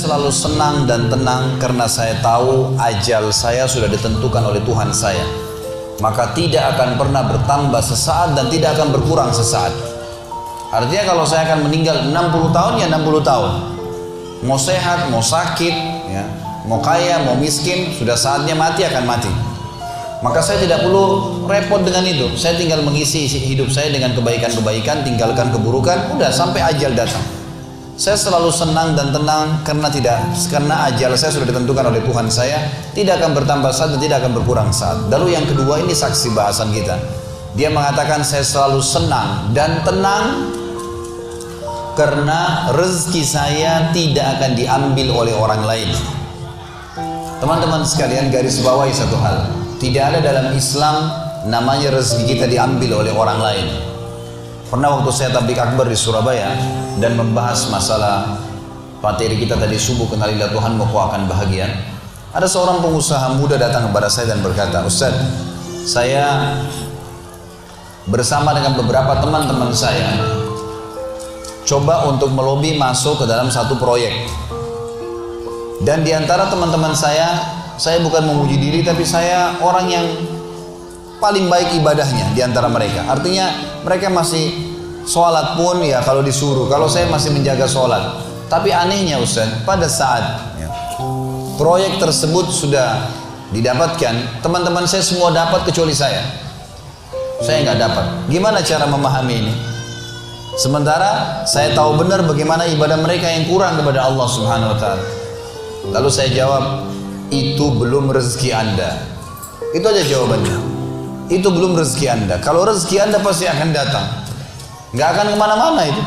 selalu senang dan tenang karena saya tahu ajal saya sudah ditentukan oleh Tuhan saya. Maka tidak akan pernah bertambah sesaat dan tidak akan berkurang sesaat. Artinya kalau saya akan meninggal 60 tahun ya 60 tahun. Mau sehat, mau sakit, ya, mau kaya, mau miskin, sudah saatnya mati akan mati. Maka saya tidak perlu repot dengan itu. Saya tinggal mengisi hidup saya dengan kebaikan-kebaikan, tinggalkan keburukan, udah sampai ajal datang. Saya selalu senang dan tenang karena ajal saya sudah ditentukan oleh Tuhan saya, tidak akan bertambah saat dan tidak akan berkurang saat. Lalu yang kedua, ini saksi bahasan kita. Dia mengatakan saya selalu senang dan tenang karena rezeki saya tidak akan diambil oleh orang lain. Teman-teman sekalian, garis bawahi satu hal. Tidak ada dalam Islam namanya rezeki kita diambil oleh orang lain. Pernah waktu saya tabligh akbar di Surabaya dan membahas masalah materi kita tadi subuh, kenalilah Tuhanmu kau akan bahagia. Ada seorang pengusaha muda datang kepada saya dan berkata, Ustaz, saya bersama dengan beberapa teman-teman saya coba untuk melobi masuk ke dalam satu proyek. Dan di antara teman-teman saya bukan memuji diri, tapi saya orang yang paling baik ibadahnya di antara mereka. Artinya mereka masih sholat pun ya kalau disuruh, kalau saya masih menjaga sholat. Tapi anehnya Ustaz, pada saat proyek tersebut sudah didapatkan, teman-teman saya semua dapat kecuali saya nggak dapat. Gimana cara memahami ini? Sementara saya tahu benar bagaimana ibadah mereka yang kurang kepada Allah Subhanahu wa Ta'ala. Lalu saya jawab, itu belum rezeki Anda. Itu aja jawabannya. Itu belum rezeki Anda. Kalau rezeki Anda pasti akan datang. Nggak akan kemana-mana itu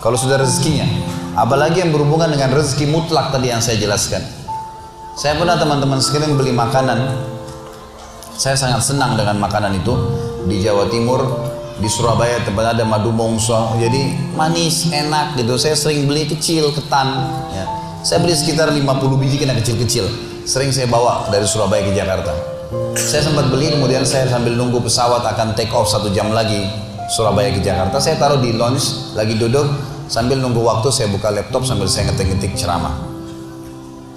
kalau sudah rezekinya. Apalagi yang berhubungan dengan rezeki mutlak tadi yang saya jelaskan. Saya pernah teman-teman sekalian beli makanan. Saya sangat senang dengan makanan itu. Di Jawa Timur, di Surabaya tempat ada madu mongso, jadi manis, enak gitu. Saya sering beli kecil, ketan ya. Saya beli sekitar 50 biji kena kecil-kecil. Sering saya bawa dari Surabaya ke Jakarta. Saya sempat beli, kemudian saya sambil nunggu pesawat akan take off 1 jam lagi Surabaya ke Jakarta, saya taruh di lounge, lagi duduk sambil nunggu waktu, saya buka laptop sambil saya ngetik-ngetik ceramah.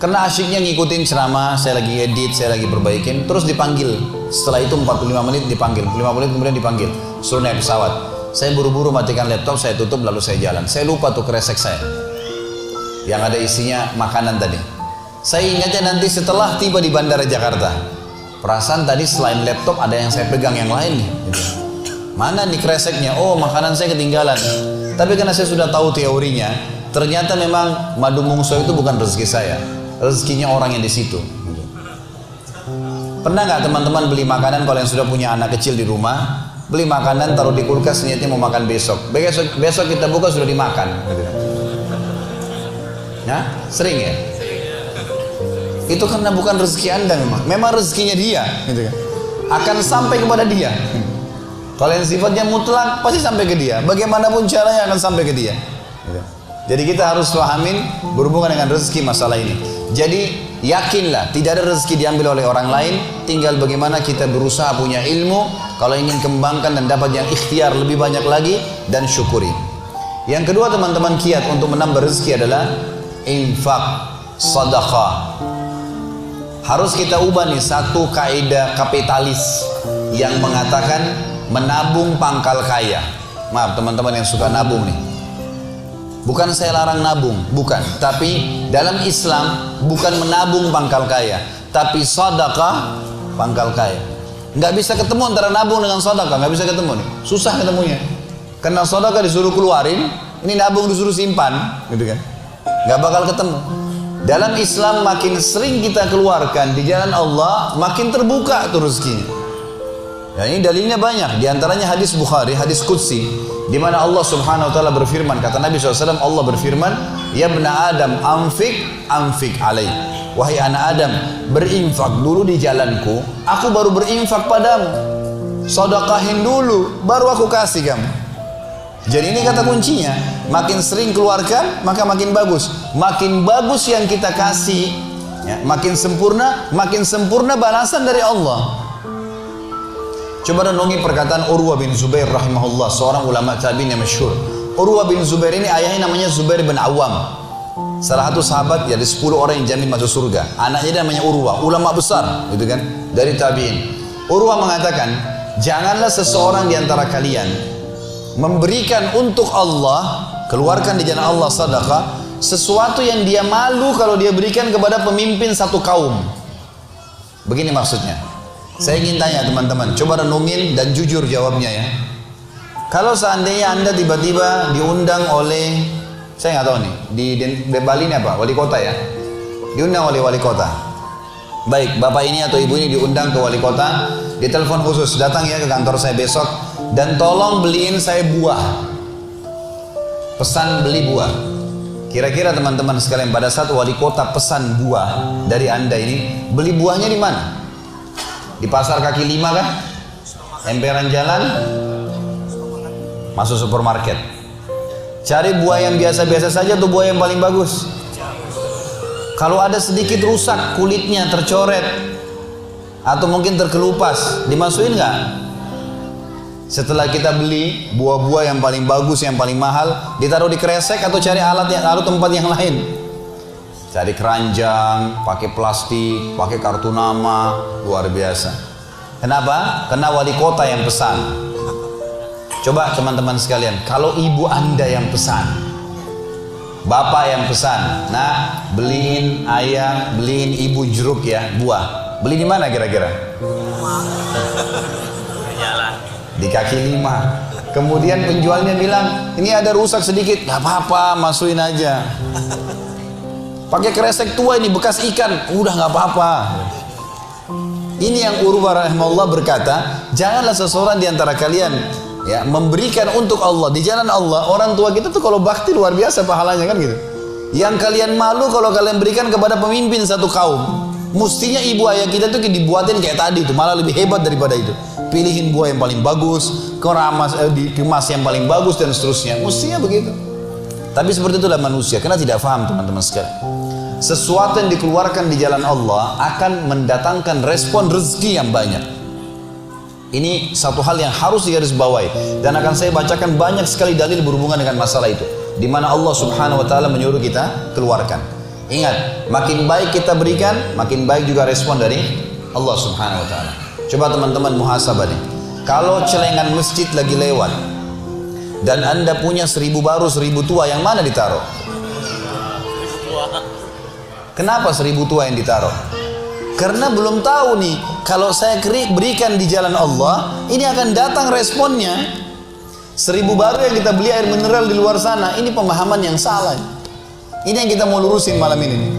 Karena asyiknya ngikutin ceramah, saya lagi edit, saya lagi perbaikin, terus dipanggil. Setelah itu 45 menit dipanggil, 5 menit kemudian dipanggil, suruh naik pesawat. Saya buru-buru matikan laptop, saya tutup lalu saya jalan. Saya lupa tuh kresek saya yang ada isinya makanan tadi. Saya ingatnya nanti setelah tiba di Bandara Jakarta. Perasaan tadi selain laptop ada yang saya pegang yang lain nih. Mana nih kreseknya? Oh, makanan saya ketinggalan. Tapi karena saya sudah tahu teorinya, ternyata memang madu mongso itu bukan rezeki saya. Rezekinya orang yang di situ. Pernah nggak teman-teman beli makanan kalau yang sudah punya anak kecil di rumah, beli makanan taruh di kulkas niatnya mau makan besok. Besok kita buka sudah dimakan. Ya, sering ya? Itu karena bukan rezeki Anda memang rezekinya dia gitu kan. Akan sampai kepada dia. Kalau yang sifatnya mutlak pasti sampai ke dia, bagaimanapun caranya akan sampai ke dia gitu. Jadi kita harus pahamin berhubungan dengan rezeki masalah ini. Jadi yakinlah tidak ada rezeki diambil oleh orang lain, tinggal bagaimana kita berusaha punya ilmu kalau ingin kembangkan dan dapat yang ikhtiar lebih banyak lagi, dan syukuri. Yang kedua teman-teman, kiat untuk menambah rezeki adalah infak, sedekah. Harus kita ubah nih satu kaidah kapitalis yang mengatakan menabung pangkal kaya. Maaf teman-teman yang suka nabung nih. Bukan saya larang nabung, bukan. Tapi dalam Islam bukan menabung pangkal kaya, tapi sedekah pangkal kaya. Nggak bisa ketemu antara nabung dengan sedekah, nggak bisa ketemu nih. Susah ketemunya. Karena sedekah disuruh keluarin, ini nabung disuruh simpan, gitu kan? Nggak bakal ketemu. Dalam Islam makin sering kita keluarkan di jalan Allah, makin terbuka tuh rezekinya. Ya, ini dalilnya banyak. Di antaranya hadis Bukhari, hadis Qudsi, di mana Allah Subhanahu wa taala berfirman, kata Nabi SAW, Allah berfirman, "Ya bna Adam, anfik alaih." Wahai anak Adam, berinfak dulu di jalanku, aku baru berinfak padamu. Sedekahin dulu, baru aku kasih kamu. Jadi ini kata kuncinya, makin sering keluarkan maka makin bagus. Makin bagus yang kita kasih, ya, makin sempurna balasan dari Allah. Coba renungi perkataan Urwah bin Zubair rahimahullah, seorang ulama tabi'in yang masyhur. Urwah bin Zubair ini ayahnya namanya Zubair bin Awam. Salah satu sahabat dari 10 orang yang jamin masuk surga. Anaknya namanya Urwah, ulama besar, gitu kan, dari tabi'in. Urwah mengatakan, janganlah seseorang di antara kalian memberikan untuk Allah, keluarkan di jalan Allah sedekah, sesuatu yang dia malu kalau dia berikan kepada pemimpin satu kaum. Begini maksudnya. Saya ingin tanya teman-teman, coba renungin dan jujur jawabnya ya. Kalau seandainya Anda tiba-tiba diundang oleh, saya nggak tahu nih, di Bali ini apa? Wali kota ya? Diundang oleh wali kota. Baik, bapak ini atau ibu ini diundang ke wali kota, ditelepon khusus, datang ya ke kantor saya besok, dan tolong beliin saya buah. Pesan beli buah. Kira-kira teman-teman sekalian, pada saat wali kota pesan buah dari Anda ini, beli buahnya di mana? Di pasar kaki 5 kah? Emperan jalan? Masuk supermarket. Cari buah yang biasa-biasa saja atau buah yang paling bagus? Kalau ada sedikit rusak kulitnya, tercoret, atau mungkin terkelupas, dimasukin nggak? Setelah kita beli buah-buah yang paling bagus, yang paling mahal, ditaruh di kresek atau cari alat yang taruh tempat yang lain? Cari keranjang, pakai plastik, pakai kartu nama, luar biasa. Kenapa? Karena wali kota yang pesan. Coba teman-teman sekalian, kalau ibu Anda yang pesan, bapak yang pesan, nah beliin ayah, beliin ibu jeruk ya, buah. Beli di mana kira-kira? Di kaki 5. Kemudian penjualnya bilang, ini ada rusak sedikit, gak apa-apa, masukin aja. Pakai kresek tua ini, bekas ikan, udah gak apa-apa. Ini yang Urwah rahimahullah berkata, janganlah seseorang di antara kalian ya memberikan untuk Allah di jalan Allah. Orang tua kita tuh kalau bakti luar biasa pahalanya kan gitu. Yang kalian malu kalau kalian berikan kepada pemimpin satu kaum. Mestinya ibu ayah kita tuh dibuatin kayak tadi tuh, malah lebih hebat daripada itu. Pilihin buah yang paling bagus, dikemas yang paling bagus dan seterusnya. Mestinya begitu. Tapi seperti itulah manusia, karena tidak paham teman-teman sekalian. Sesuatu yang dikeluarkan di jalan Allah akan mendatangkan respon rezeki yang banyak. Ini satu hal yang harus digarisbawahi, dan akan saya bacakan banyak sekali dalil berhubungan dengan masalah itu, di mana Allah Subhanahu wa taala menyuruh kita keluarkan. Ingat, makin baik kita berikan, makin baik juga respon dari Allah Subhanahu wa taala. Coba teman-teman muhasabah nih. Kalau celengan masjid lagi lewat dan Anda punya 1000 baru 1000 tua, yang mana ditaruh? Kenapa 1000 tua yang ditaruh? Karena belum tahu nih, kalau saya berikan di jalan Allah, ini akan datang responnya. 1000 baru yang kita beli air mineral di luar sana, ini pemahaman yang salah. Ini yang kita mau lurusin malam ini nih.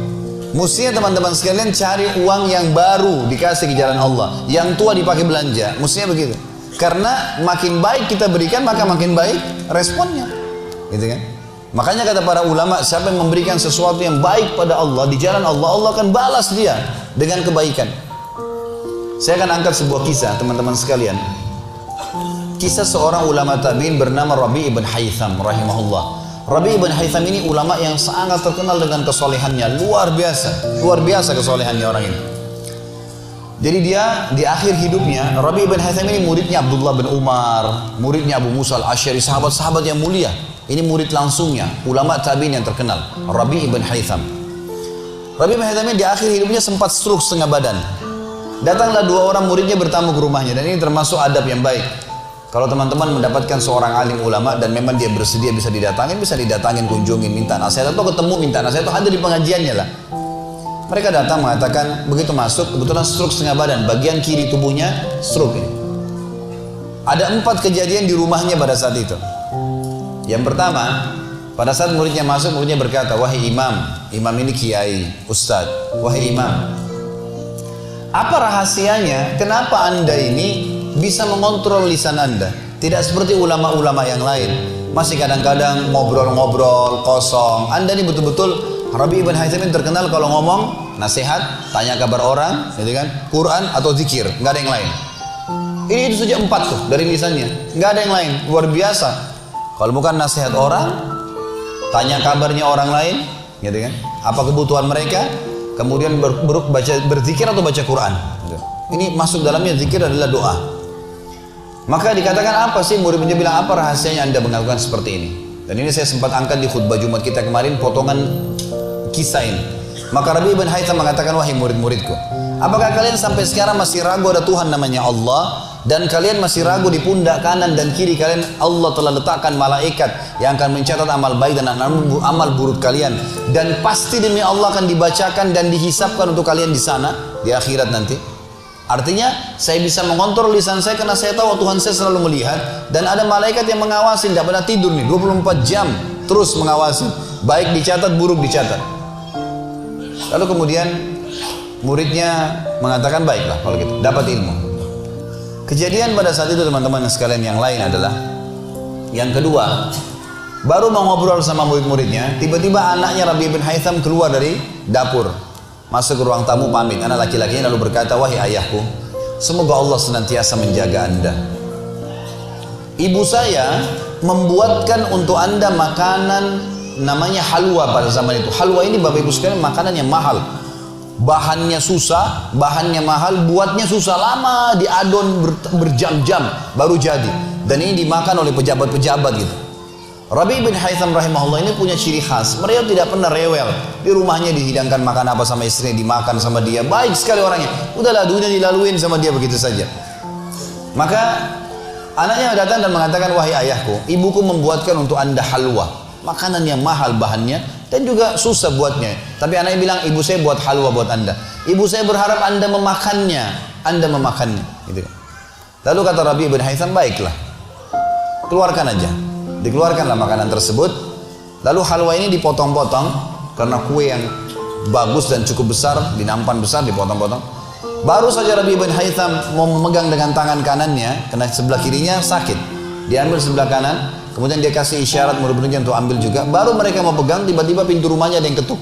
Mestinya teman-teman sekalian cari uang yang baru dikasih ke jalan Allah, yang tua dipakai belanja. Mestinya begitu. Karena makin baik kita berikan, maka makin baik responnya. Gitu kan? Makanya kata para ulama, siapa yang memberikan sesuatu yang baik pada Allah di jalan Allah, Allah akan balas dia dengan kebaikan. Saya akan angkat sebuah kisah teman-teman sekalian. Kisah seorang ulama tabi'in bernama Rabi' ibn Haytham rahimahullah. Rabi' ibn Haytham ini ulama yang sangat terkenal dengan kesolehannya, luar biasa kesolehannya orang ini. Jadi dia di akhir hidupnya, Rabi' ibn Haytham ini muridnya Abdullah bin Umar, muridnya Abu Musa al-Asy'ari, sahabat-sahabat yang mulia. Ini murid langsungnya, ulama tabi'in yang terkenal, Rabi' ibn Haytham. Rabi' ibn Haytham ini di akhir hidupnya sempat stroke setengah badan. Datanglah 2 orang muridnya bertamu ke rumahnya, dan ini termasuk adab yang baik. Kalau teman-teman mendapatkan seorang alim ulama dan memang dia bersedia bisa didatangin, kunjungin, minta nasihat, atau ketemu minta nasihat, atau ada di pengajiannya lah. Mereka datang mengatakan, begitu masuk, kebetulan stroke setengah badan, bagian kiri tubuhnya stroke ini. Ada 4 kejadian di rumahnya pada saat itu. Yang pertama, pada saat muridnya masuk, muridnya berkata, wahai imam, imam ini kiai, ustadz, wahai imam, apa rahasianya, kenapa anda ini bisa mengontrol lisan anda? Tidak seperti ulama-ulama yang lain, masih kadang-kadang ngobrol-ngobrol kosong. Anda ini betul-betul, Rabi' ibn Haytham terkenal kalau ngomong, nasihat, tanya kabar orang, gitu kan, Quran atau zikir, nggak ada yang lain. Ini itu saja 4 tuh dari lisannya, nggak ada yang lain, luar biasa. Kalau bukan nasihat orang, tanya kabarnya orang lain, gitu kan? Apa kebutuhan mereka? Kemudian berzikir atau baca Quran. Gitu. Ini masuk dalamnya zikir adalah doa. Maka dikatakan apa sih? Murid-muridnya bilang, apa rahasianya anda melakukan seperti ini? Dan ini saya sempat angkat di khutbah Jumat kita kemarin, potongan kisah ini. Maka Rabi' bin Haytham mengatakan, wahai murid-muridku, apakah kalian sampai sekarang masih ragu ada Tuhan namanya Allah? Dan kalian masih ragu di pundak kanan dan kiri kalian Allah telah letakkan malaikat yang akan mencatat amal baik dan amal buruk kalian. Dan pasti demi Allah akan dibacakan dan dihisapkan untuk kalian di sana, di akhirat nanti. Artinya saya bisa mengontrol lisan saya karena saya tahu Tuhan saya selalu melihat. Dan ada malaikat yang mengawasi, tidak pernah tidur nih, 24 jam terus mengawasi. Baik dicatat, buruk dicatat. Lalu kemudian muridnya mengatakan, baiklah kalau gitu, dapat ilmu. Kejadian pada saat itu teman-teman sekalian yang lain adalah, yang kedua, baru mau ngobrol sama murid-muridnya, tiba-tiba anaknya Rabi' bin Haytham keluar dari dapur, masuk ke ruang tamu pamit. Anak laki-lakinya lalu berkata, wahai ayahku, semoga Allah senantiasa menjaga anda. Ibu saya membuatkan untuk anda makanan namanya halwa pada zaman itu. Halwa ini Bapak Ibu sekalian makanan yang mahal. Bahannya susah, bahannya mahal, buatnya susah, lama diadon berjam-jam baru jadi. Dan ini dimakan oleh pejabat-pejabat gitu. Rabi' bin Haytham rahimahullah ini punya ciri khas. Mereka tidak pernah rewel. Di rumahnya dihidangkan makan apa sama istrinya, dimakan sama dia. Baik sekali orangnya. Udahlah, dunia dilaluin sama dia begitu saja. Maka anaknya datang dan mengatakan, wahai ayahku, ibuku membuatkan untuk anda halwa. Makanan yang mahal bahannya dan juga susah buatnya. Tapi anaknya bilang, ibu saya buat halwa buat anda. Ibu saya berharap anda memakannya. Anda memakannya. Gitu. Lalu kata Rabi' bin Haytham, baiklah, keluarkan aja. Dikeluarkanlah makanan tersebut. Lalu halwa ini dipotong-potong karena kue yang bagus dan cukup besar, di nampan besar dipotong-potong. Baru saja Rabi' bin Haytham mau memegang dengan tangan kanannya, karena sebelah kirinya sakit. Diambil sebelah kanan, kemudian dia kasih isyarat murid-muridnya untuk ambil juga. Baru mereka mau pegang, tiba-tiba pintu rumahnya ada yang ketuk.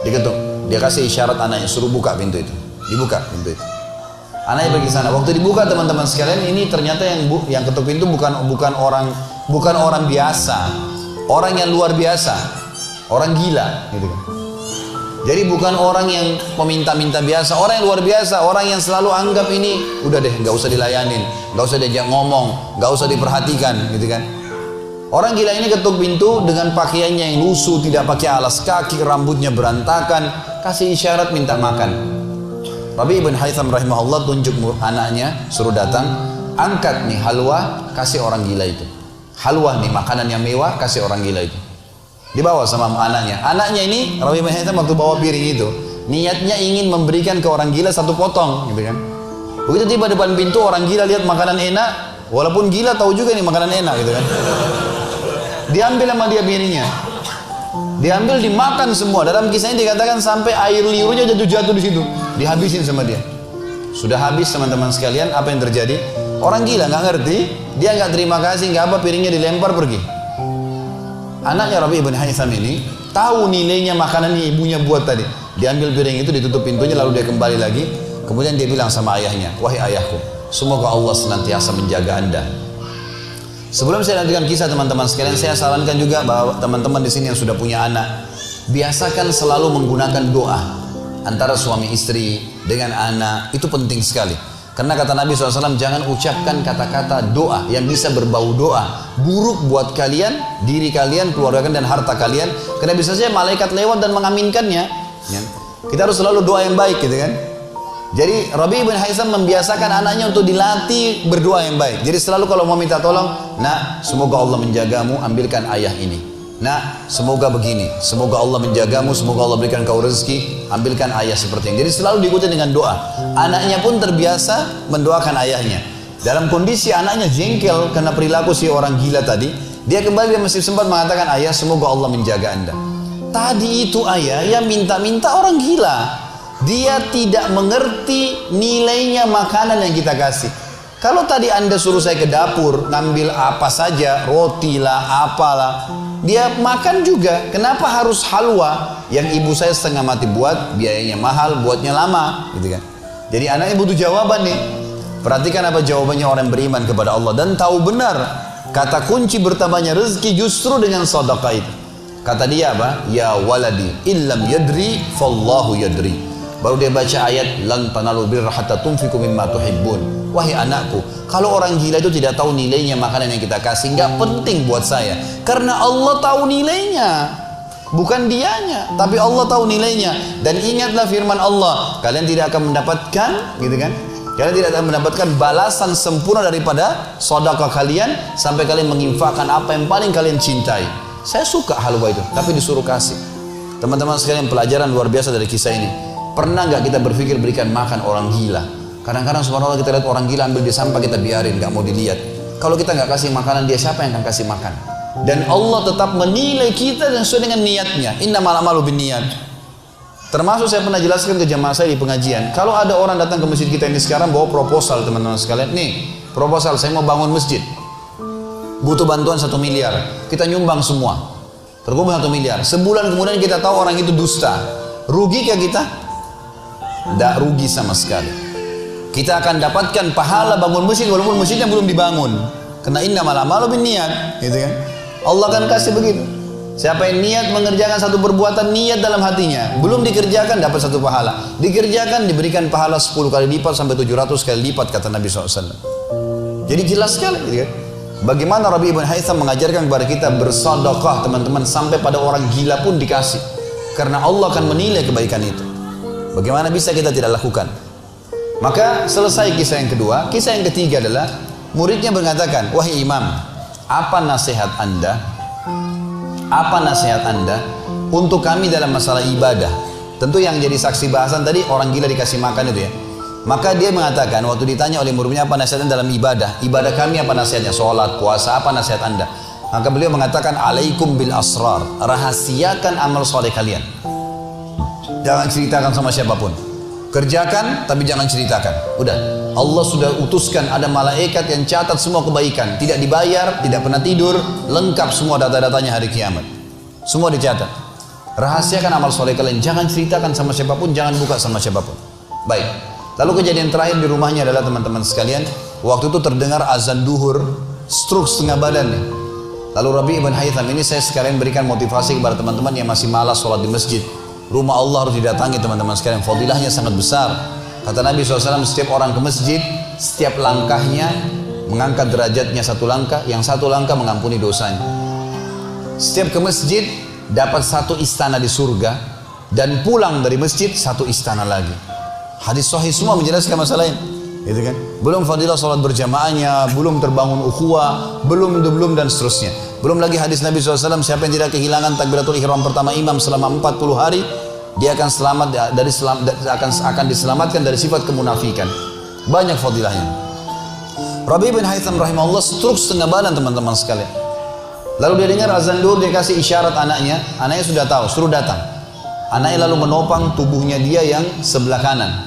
Diketuk. Dia kasih isyarat anaknya, suruh buka pintu itu. Dibuka pintu itu. Anaknya pergi sana. Waktu dibuka teman-teman sekalian, ini ternyata yang ketuk pintu bukan orang biasa, orang yang luar biasa, orang gila, gitu kan. Jadi bukan orang yang peminta-minta biasa, orang yang luar biasa, orang yang selalu anggap ini udah deh, nggak usah dilayanin, nggak usah diajak ngomong, nggak usah diperhatikan, gitu kan. Orang gila ini ketuk pintu dengan pakaiannya yang lusuh, tidak pakai alas kaki, rambutnya berantakan, kasih isyarat minta makan. Rabi' bin Haytham rahimahullah tunjuk anaknya, suruh datang, angkat nih halwa, kasih orang gila itu. Halwa nih makanan yang mewah, kasih orang gila itu. Dibawa sama anaknya. Anaknya ini Rabi' bin Haytham waktu bawa piring itu, niatnya ingin memberikan ke orang gila satu potong, gitu kan. Begitu tiba depan pintu, orang gila lihat makanan enak, walaupun gila tahu juga nih makanan enak, gitu kan. Diambil sama dia piringnya. Diambil, dimakan semua. Dalam kisahnya dikatakan sampai air liurnya jatuh-jatuh di situ, dihabisin sama dia. Sudah habis teman-teman sekalian, apa yang terjadi? Orang gila nggak ngerti, dia nggak terima kasih, nggak apa, piringnya dilempar pergi. Anaknya Rabi' bin Haytham ini tahu nilainya makanan yang ibunya buat tadi. Diambil piring itu, ditutup pintunya, lalu dia kembali lagi. Kemudian dia bilang sama ayahnya, wahai ayahku, semoga Allah senantiasa menjaga anda. Sebelum saya lanjutkan kisah teman-teman sekalian, saya sarankan juga bahwa teman-teman di sini yang sudah punya anak, biasakan selalu menggunakan doa antara suami istri dengan anak. Itu penting sekali. Karena kata Nabi SAW, jangan ucapkan kata-kata doa yang bisa berbau doa buruk buat kalian, diri kalian, keluarga kalian, dan harta kalian. Karena bisa saja malaikat lewat dan mengaminkannya. Kita harus selalu doa yang baik, gitu kan. Jadi Rabi' bin Haytham membiasakan anaknya untuk dilatih berdoa yang baik. Jadi selalu kalau mau minta tolong, nak, semoga Allah menjagamu, ambilkan ayah ini. Nak, semoga begini, semoga Allah menjagamu, semoga Allah berikan kau rezeki, ambilkan ayah seperti ini. Jadi selalu diikuti dengan doa. Anaknya pun terbiasa mendoakan ayahnya. Dalam kondisi anaknya jengkel karena perilaku si orang gila tadi, dia kembali, dia masih sempat mengatakan, ayah, semoga Allah menjaga anda. Tadi itu ayah yang minta-minta orang gila. Dia tidak mengerti nilainya makanan yang kita kasih. Kalau tadi anda suruh saya ke dapur ngambil apa saja, roti lah, apalah, dia makan juga. Kenapa harus halwa yang ibu saya setengah mati buat, biayanya mahal, buatnya lama, gitu kan. Jadi anaknya butuh jawaban nih. Perhatikan apa jawabannya orang beriman kepada Allah dan tahu benar kata kunci bertambahnya rezeki justru dengan sedekah itu. Kata dia apa? Ya waladi illam yadri fallahu yadri. Baru dia baca ayat lan tanalul birra hatta tunfiqu mimma tuhibbun. wahai anakku, kalau orang gila itu tidak tahu nilainya makanan yang kita kasih, nggak penting buat saya. Karena Allah tahu nilainya, bukan dianya, tapi Allah tahu nilainya. Dan ingatlah firman Allah, kalian tidak akan mendapatkan, gitu kan? Kalian tidak akan mendapatkan balasan sempurna daripada sedekah kalian sampai kalian menginfakkan apa yang paling kalian cintai. Saya suka halwa itu, tapi disuruh kasih. Teman-teman sekalian, pelajaran luar biasa dari kisah ini. Pernah nggak kita berpikir berikan makan orang gila? Kadang-kadang subhanallah kita lihat orang gila ambil di sampah, kita biarin, nggak mau dilihat. Kalau kita nggak kasih makanan dia, siapa yang akan kasih makan? Dan Allah tetap menilai kita dan sesuai dengan niatnya. Innamal a'malu binniyat. Termasuk saya pernah jelaskan ke jamaah saya di pengajian, kalau ada orang datang ke masjid kita ini sekarang bawa proposal, teman-teman sekalian, nih proposal, saya mau bangun masjid, butuh bantuan 1 miliar, kita nyumbang semua, terkumpul 1 miliar. Sebulan kemudian kita tahu orang itu dusta, rugi kah kita? Tidak rugi sama sekali. Kita akan dapatkan pahala bangun masjid walaupun masjidnya belum dibangun, karena innamal a'malu binniyat, gitu kan? Allah akan kasih begitu. Siapa yang niat mengerjakan satu perbuatan, niat dalam hatinya, belum dikerjakan dapat 1 pahala, dikerjakan diberikan pahala 10 kali lipat sampai 700 kali lipat, kata Nabi SAW. Jadi jelas sekali, gitu kan? Bagaimana Rabi ibn Haytham mengajarkan kepada kita bersedekah, teman-teman, sampai pada orang gila pun dikasih, karena Allah akan menilai kebaikan itu. Bagaimana bisa kita tidak lakukan? Maka selesai kisah yang kedua. Kisah yang ketiga adalah muridnya mengatakan, wahai imam, apa nasihat anda? Apa nasihat anda untuk kami dalam masalah ibadah? Tentu yang jadi saksi bahasan tadi orang gila dikasih makan itu ya. Maka dia mengatakan waktu ditanya oleh muridnya apa nasihatnya dalam ibadah, ibadah kami apa nasihatnya, sholat, puasa, apa nasihat anda? Maka beliau mengatakan, alaikum bil asrar, rahasiakan amal soleh kalian, jangan ceritakan sama siapapun. Kerjakan tapi jangan ceritakan. Udah, Allah sudah utuskan ada malaikat yang catat semua kebaikan, tidak dibayar, tidak pernah tidur, lengkap semua data-datanya hari kiamat, semua dicatat. Rahasiakan amal soleh kalian, jangan ceritakan sama siapapun, jangan buka sama siapapun. Baik, lalu kejadian terakhir di rumahnya adalah, teman-teman sekalian, waktu itu terdengar azan duhur, stroke setengah badan nih. Lalu Rabi ibn Haytham ini, saya sekalian berikan motivasi kepada teman-teman yang masih malas sholat di masjid. Rumah Allah harus didatangi, teman-teman sekalian, fadilahnya sangat besar. Kata Nabi SAW, setiap orang ke masjid, setiap langkahnya mengangkat derajatnya 1 langkah, yang 1 langkah mengampuni dosanya. Setiap ke masjid dapat 1 istana di surga, dan pulang dari masjid 1 istana lagi. Hadis sahih semua menjelaskan masalah ini, gitu kan? Belum fadilah sholat berjamaahnya, belum terbangun ukhuwah, belum dan seterusnya. Belum lagi hadis Nabi SAW, siapa yang tidak kehilangan takbiratul ihram pertama imam selama 40 hari, dia akan akan diselamatkan dari sifat kemunafikan. Banyak fadilahnya. Rabi bin Haytham rahimahullah stroke setengah badan, teman-teman sekalian. Lalu dia dengar azan duhur, dia kasih isyarat anaknya sudah tahu, suruh datang. Anaknya lalu menopang tubuhnya dia yang sebelah kanan,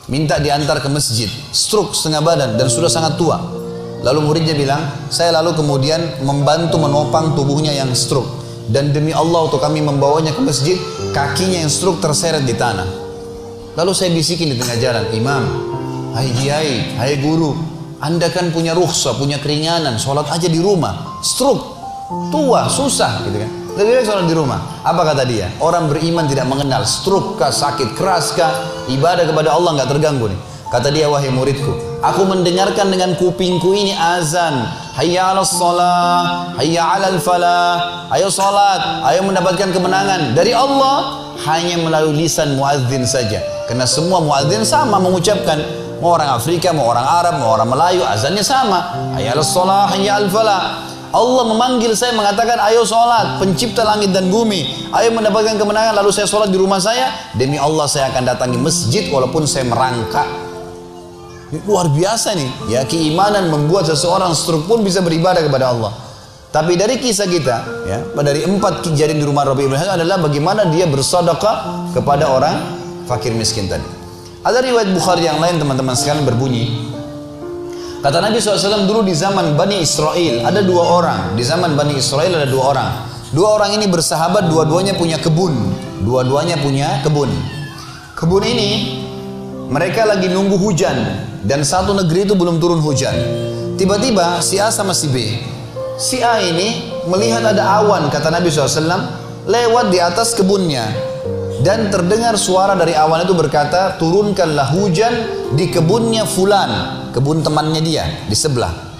minta diantar ke masjid. Stroke setengah badan dan sudah sangat tua. Lalu muridnya bilang, saya lalu kemudian membantu menopang tubuhnya yang stroke, dan demi Allah untuk kami membawanya ke masjid, kakinya yang stroke terseret di tanah. Lalu saya bisikin di tengah jalan, imam, hai kiai, hai guru, anda kan punya rukhsah, punya keringanan, sholat aja di rumah. Stroke, tua, susah, gitu kan? Lebih baik sholat di rumah. Apa kata dia? Orang beriman tidak mengenal stroke kah, sakit keras kah, ibadah kepada Allah nggak terganggu nih. Kata dia, wahai muridku, aku mendengarkan dengan kupingku ini azan, hayya 'alas shalah, hayya 'alal falah, ayo salat, ayo mendapatkan kemenangan dari Allah, hanya melalui lisan muadzin saja. Karena semua muadzin sama mengucapkan, mau orang Afrika, mau orang Arab, mau orang Melayu, azannya sama, hayya 'alas shalah, hayya 'alal falah. Allah memanggil saya mengatakan, ayo sholat, pencipta langit dan bumi, ayo mendapatkan kemenangan. Lalu saya sholat di rumah saya, demi Allah saya akan datangi masjid walaupun saya merangkak. Luar biasa nih ya, keimanan membuat seseorang stroke pun bisa beribadah kepada Allah. Tapi dari kisah kita ya, dari 4 kejadian di rumah Rabi ibn Haytham adalah bagaimana dia bersedekah kepada orang fakir miskin tadi. Ada riwayat Bukhari yang lain, teman-teman sekalian, berbunyi, kata Nabi SAW, dulu di zaman Bani Israel ada 2 orang. Di zaman Bani Israel ada 2 orang. 2 orang ini bersahabat, dua-duanya punya kebun. Dua-duanya punya kebun. Kebun ini mereka lagi nunggu hujan, dan satu negeri itu belum turun hujan. Tiba-tiba si A sama si B. Si A ini melihat ada awan, kata Nabi SAW, lewat di atas kebunnya. Dan terdengar suara dari awan itu berkata, turunkanlah hujan di kebunnya fulan. kebun temannya dia di sebelah.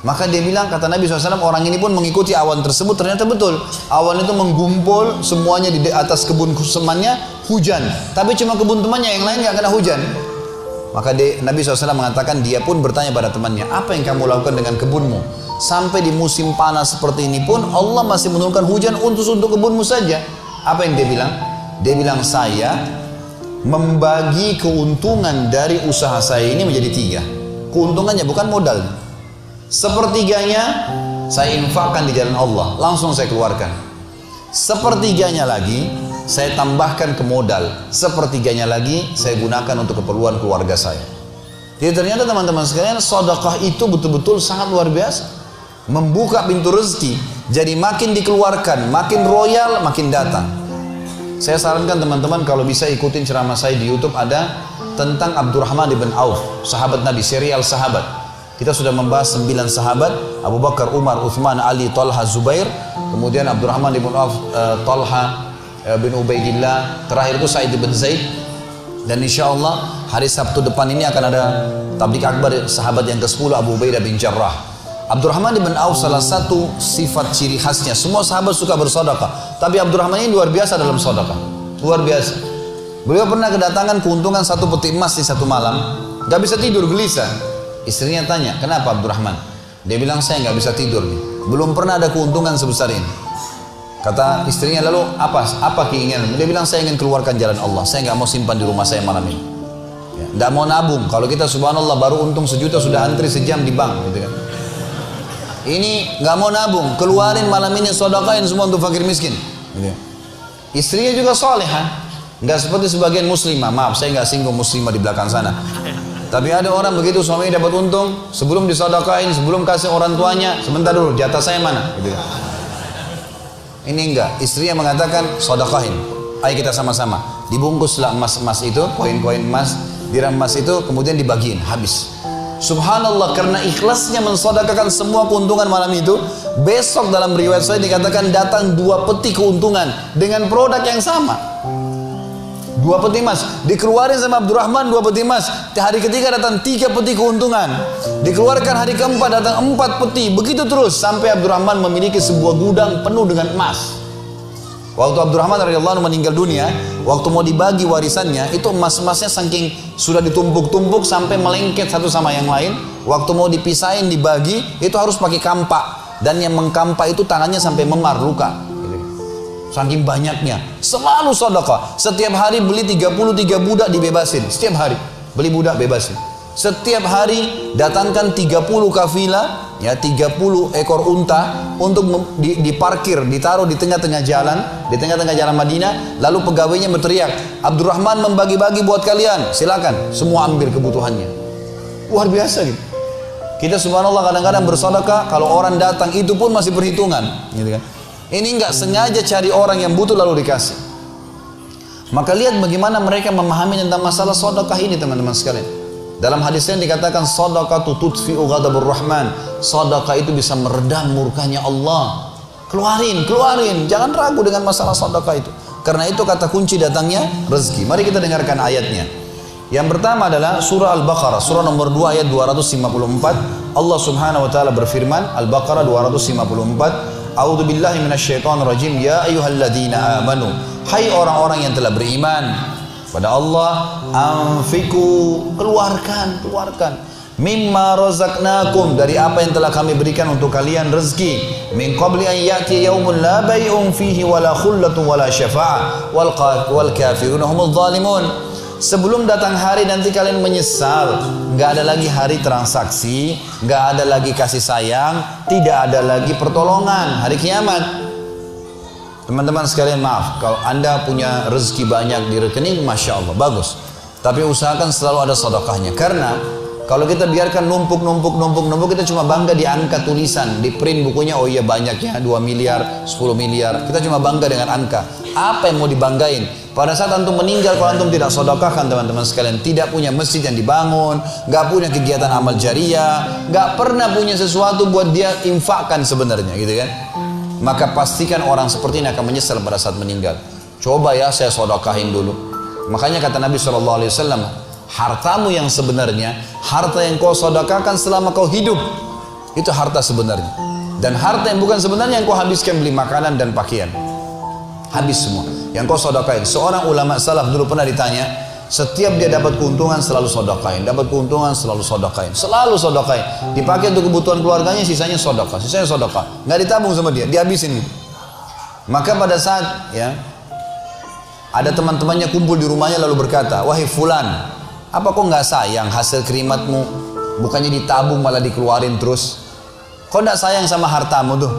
Maka dia bilang, kata Nabi SAW, orang ini pun mengikuti awan tersebut. Ternyata betul, awan itu menggumpul semuanya di atas kebun temannya, hujan. Tapi cuma kebun temannya, yang lain gak kena hujan. Maka Nabi SAW mengatakan, dia pun bertanya pada temannya, apa yang kamu lakukan dengan kebunmu? Sampai di musim panas seperti ini pun Allah masih menurunkan hujan untuk kebunmu saja. Apa yang dia bilang? Dia bilang, saya membagi keuntungan dari usaha saya ini menjadi 3. Keuntungannya bukan modal. Sepertiganya saya infakkan di jalan Allah, langsung saya keluarkan. Sepertiganya lagi saya tambahkan ke modal. Sepertiganya lagi saya gunakan untuk keperluan keluarga saya. Jadi ternyata teman-teman sekalian, sedekah itu betul-betul sangat luar biasa. Membuka pintu rezeki. Jadi makin dikeluarkan, makin royal, makin datang. Saya sarankan teman-teman kalau bisa ikutin ceramah saya di YouTube, ada tentang Abdurrahman bin Auf, sahabat Nabi, serial sahabat. Kita sudah membahas 9 sahabat, Abu Bakar, Umar, Uthman, Ali, Talha, Zubair, kemudian Abdurrahman bin Auf, Talha bin Ubaidillah, terakhir itu Sa'id bin Zaid. Dan insya Allah hari Sabtu depan ini akan ada tablik akbar sahabat yang ke-10, Abu Ubaidah bin Jarrah. Abdurrahman bin Auf, salah satu sifat ciri khasnya, semua sahabat suka bersedekah, tapi Abdurrahman ini luar biasa dalam sedekah, luar biasa. Beliau pernah kedatangan keuntungan 1 peti emas di satu malam, gak bisa tidur, gelisah. Istrinya tanya, kenapa Abdurrahman? Dia bilang, saya gak bisa tidur nih, belum pernah ada keuntungan sebesar ini. Kata istrinya, lalu apa keinginan? Dia bilang, saya ingin keluarkan jalan Allah, saya gak mau simpan di rumah saya malam ini. Gak mau nabung. Kalau kita subhanallah baru untung 1 juta sudah antri sejam di bank, gitu kan. Ini nggak mau nabung, keluarin malam ini, sedekahin semua untuk fakir miskin. Gitu. Istrinya juga salehah, nggak seperti sebagian muslimah. Maaf, saya nggak singgung muslimah di belakang sana. Tapi ada orang begitu, suaminya dapat untung, sebelum disedekahin, sebelum kasih orang tuanya, sebentar dulu, jatah saya mana? Gitu. Ini enggak, istrinya mengatakan sedekahin. Ayo kita sama-sama. Dibungkuslah emas-emas itu, koin-koin emas, dirham emas itu, kemudian dibagiin, habis. Subhanallah, karena ikhlasnya mensedekahkan semua keuntungan malam itu, besok dalam riwayat saya dikatakan datang 2 peti keuntungan dengan produk yang sama. 2 peti emas dikeluarin sama Abdurrahman, 2 peti emas. Hari ketiga datang 3 peti keuntungan, dikeluarkan hari keempat datang 4 peti, begitu terus sampai Abdurrahman memiliki sebuah gudang penuh dengan emas. Waktu Abdurrahman radhiyallahu anhu meninggal dunia, waktu mau dibagi warisannya, itu emas-emasnya saking sudah ditumpuk-tumpuk sampai melengket satu sama yang lain. Waktu mau dipisahin, dibagi, itu harus pakai kampak. Dan yang mengkampak itu tangannya sampai memar, luka. Saking banyaknya. Selalu sedekah. Setiap hari beli 33 budak dibebasin. Setiap hari beli budak bebasin. Setiap hari datangkan 30 kafilah, ya 30 ekor unta untuk diparkir, ditaruh di tengah-tengah jalan, di tengah-tengah jalan Madinah. Lalu pegawainya berteriak, Abdurrahman membagi-bagi buat kalian, silakan, semua ambil kebutuhannya. Luar biasa gitu. Kita subhanallah kadang-kadang bersedekah, kalau orang datang itu pun masih perhitungan, gitu kan. Ini enggak sengaja cari orang yang butuh lalu dikasih. Maka lihat bagaimana mereka memahami tentang masalah sedekah ini, teman-teman sekalian. Dalam hadisnya dikatakan shadaqatu tudfi'u ghadabur rahman. Sedekah itu bisa meredam murkanya Allah. Keluarin, jangan ragu dengan masalah sedekah itu. Karena itu kata kunci datangnya rezeki. Mari kita dengarkan ayatnya. Yang pertama adalah surah Al-Baqarah, surah nomor 2 ayat 254. Allah Subhanahu wa taala berfirman, Al-Baqarah 254, A'udzu billahi minasyaitonir rajim. Ya ayyuhalladzina amanu, hai orang-orang yang telah beriman pada Allah, anfiku, keluarkan mimma razaqnakum, dari apa yang telah kami berikan untuk kalian rezeki, min qabli an ya'ti yaumun la bay'un fihi wala khullatun wala syafa'ah wal kafiruna humudz zalimun. Sebelum datang hari nanti kalian menyesal, nggak ada lagi hari transaksi, nggak ada lagi kasih sayang, tidak ada lagi pertolongan hari kiamat. Teman-teman sekalian, maaf, kalau anda punya rezeki banyak di rekening, Masya Allah, bagus. Tapi usahakan selalu ada sedekahnya. Karena kalau kita biarkan numpuk, kita cuma bangga di angka tulisan, di print bukunya, oh iya banyaknya, 2 miliar, 10 miliar. Kita cuma bangga dengan angka. Apa yang mau dibanggain? Pada saat antum meninggal, kalau antum tidak sedekahkan, teman-teman sekalian, tidak punya masjid yang dibangun, nggak punya kegiatan amal jariah, nggak pernah punya sesuatu buat dia infakkan sebenarnya, gitu kan? Maka pastikan orang seperti ini akan menyesal pada saat meninggal. Coba ya saya sedekahin dulu. Makanya kata Nabi SAW, Hartamu yang sebenarnya, harta yang kau sedekahkan selama kau hidup, itu harta sebenarnya. Dan harta yang bukan sebenarnya yang kau habiskan beli makanan dan pakaian, habis semua. Yang kau sedekahin. Seorang ulama salaf dulu pernah ditanya, setiap dia dapat keuntungan selalu sedekahin, dapat keuntungan selalu sedekahin, selalu sedekahin. Dipakai untuk kebutuhan keluarganya, sisanya sedekah, sisanya sedekah. Nggak ditabung sama dia, dihabisin. Maka pada saat ya ada teman-temannya kumpul di rumahnya lalu berkata, wahai fulan, apa kok nggak sayang hasil kerimatmu? Bukannya ditabung malah dikeluarin terus. Kok nggak sayang sama hartamu tuh?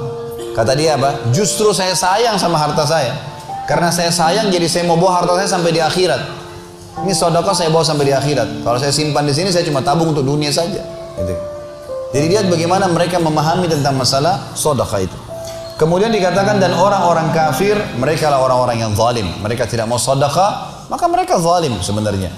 Kata dia apa? Justru saya sayang sama harta saya. Karena saya sayang jadi saya mau bawa harta saya sampai di akhirat. Ini sedekah saya bawa sampai di akhirat. Kalau saya simpan di sini saya cuma tabung untuk dunia saja. Gitu. Jadi lihat bagaimana mereka memahami tentang masalah sedekah itu. Kemudian dikatakan dan orang-orang kafir mereka lah orang-orang yang zalim. Mereka tidak mau sedekah, maka mereka zalim sebenarnya.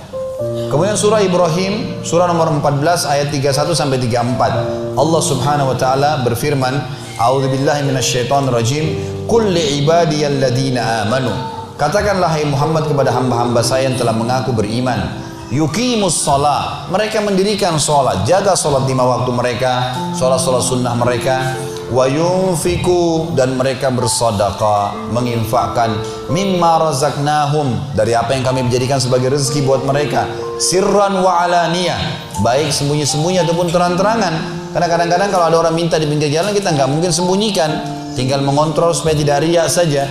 Kemudian surah Ibrahim, surah nomor 14 ayat 31 sampai 34. Allah Subhanahu wa taala berfirman, A'udzubillahi minasyaitonir rajim, qul li ibadiyalladzina amanu. Katakanlah hai Muhammad kepada hamba-hamba saya yang telah mengaku beriman, yuqimus shalah, mereka mendirikan salat, jaga salat 5 waktu mereka, salat-salat sunnah mereka, wa yunfiku, dan mereka bersedekah, menginfakkan mimma razaqnahum, dari apa yang kami menjadikan sebagai rezeki buat mereka, sirran wa alaniyah, baik sembunyi-sembunyi ataupun terang-terangan. Karena kadang-kadang kalau ada orang minta di pinggir jalan kita nggak mungkin sembunyikan, tinggal mengontrol supaya tidak riya saja.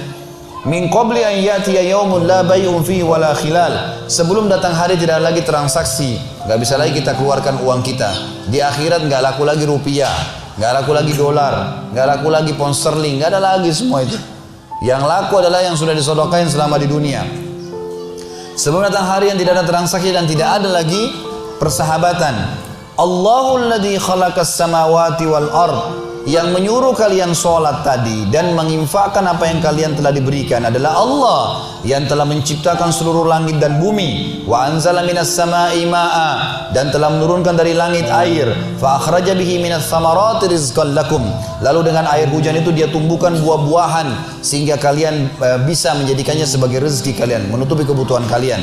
Min qabli an yatiya yaumun la bay'un fihi wala khilal, sebelum datang hari tidak lagi transaksi, nggak bisa lagi kita keluarkan uang kita. Di akhirat nggak laku lagi rupiah, nggak laku lagi dolar, nggak laku lagi pound sterling, nggak ada lagi semua itu. Yang laku adalah yang sudah disedekahkan selama di dunia. Sebelum datang hari yang tidak ada transaksi dan tidak ada lagi persahabatan. Allahul ladzi khalaqas samawati wal ard, yang menyuruh kalian sholat tadi dan menginfakkan apa yang kalian telah diberikan adalah Allah yang telah menciptakan seluruh langit dan bumi. Wa anzala minas sama'i ma'a, dan telah menurunkan dari langit air. Fa akhraja bihi minas samarati rizqan lakum, lalu dengan air hujan itu dia tumbuhkan buah-buahan sehingga kalian bisa menjadikannya sebagai rezeki kalian, menutupi kebutuhan kalian.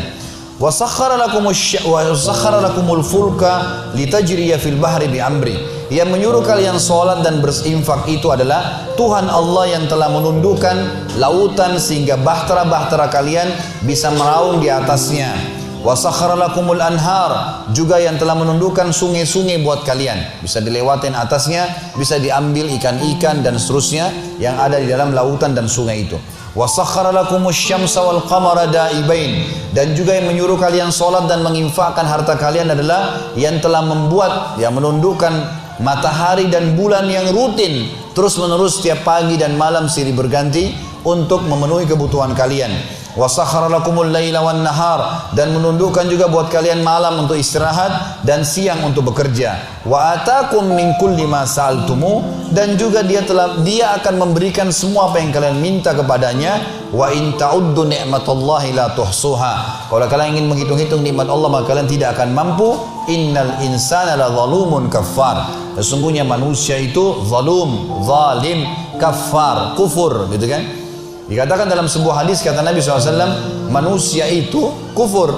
Wa sakhkhara lakumul fulka litajriya fil bahri bi amri, yang menyuruh kalian sholat dan berinfak itu adalah Tuhan Allah yang telah menundukkan lautan sehingga bahtera-bahtera kalian bisa meraung di atasnya. Wa sakhkhara lakumul anhar, juga yang telah menundukkan sungai-sungai buat kalian, bisa dilewatin atasnya, bisa diambil ikan-ikan dan seterusnya yang ada di dalam lautan dan sungai itu. Wa sakhkhara lakumusy syamsa wal qamara da'ibain, dan juga yang menyuruh kalian sholat dan menginfakkan harta kalian adalah yang telah membuat, yang menundukkan matahari dan bulan yang rutin terus menerus setiap pagi dan malam silih berganti untuk memenuhi kebutuhan kalian. Wa sakhkhara lakumul laila wan nahar, dan menundukkan juga buat kalian malam untuk istirahat dan siang untuk bekerja. Wa atakum min kulli ma sa'altumu, dan juga dia akan memberikan semua apa yang kalian minta kepadanya. Wa in ta'uddu ni'matallahi la tuhsuha, kalau kalian ingin menghitung-hitung nikmat Allah maka kalian tidak akan mampu. Innal insana la zalumun kafar, sesungguhnya manusia itu zalim, kafar, kufur, gitu kan. Dikatakan dalam sebuah hadis, kata Nabi SAW, manusia itu kufur.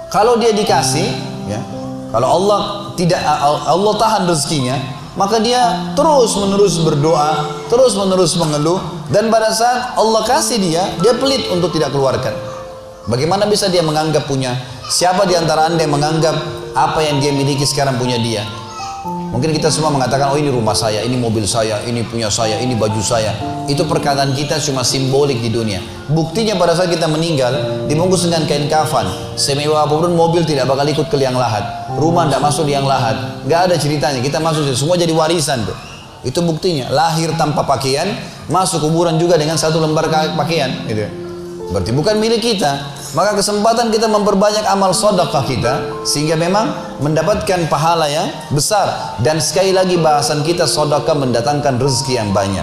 Kalau dia dikasih, ya, kalau Allah tahan rezekinya, maka dia terus menerus berdoa, terus menerus mengeluh, dan pada saat Allah kasih dia pelit untuk tidak keluarkan. Bagaimana bisa dia menganggap punya? Siapa di antara anda yang menganggap apa yang dia miliki sekarang punya dia? Mungkin kita semua mengatakan, oh ini rumah saya, ini mobil saya, ini punya saya, ini baju saya. Itu perkataan kita cuma simbolik di dunia. Buktinya pada saat kita meninggal, dibungkus dengan kain kafan, semewah apapun mobil tidak bakal ikut ke liang lahat, rumah tidak masuk liang lahat, nggak ada ceritanya. Kita masuk semua jadi warisan tuh. Itu buktinya. Lahir tanpa pakaian, masuk kuburan juga dengan satu lembar pakaian. Gitu. Berarti bukan milik kita. Maka kesempatan kita memperbanyak amal sedekah kita sehingga memang mendapatkan pahala yang besar. Dan sekali lagi bahasan kita, sedekah mendatangkan rezeki yang banyak.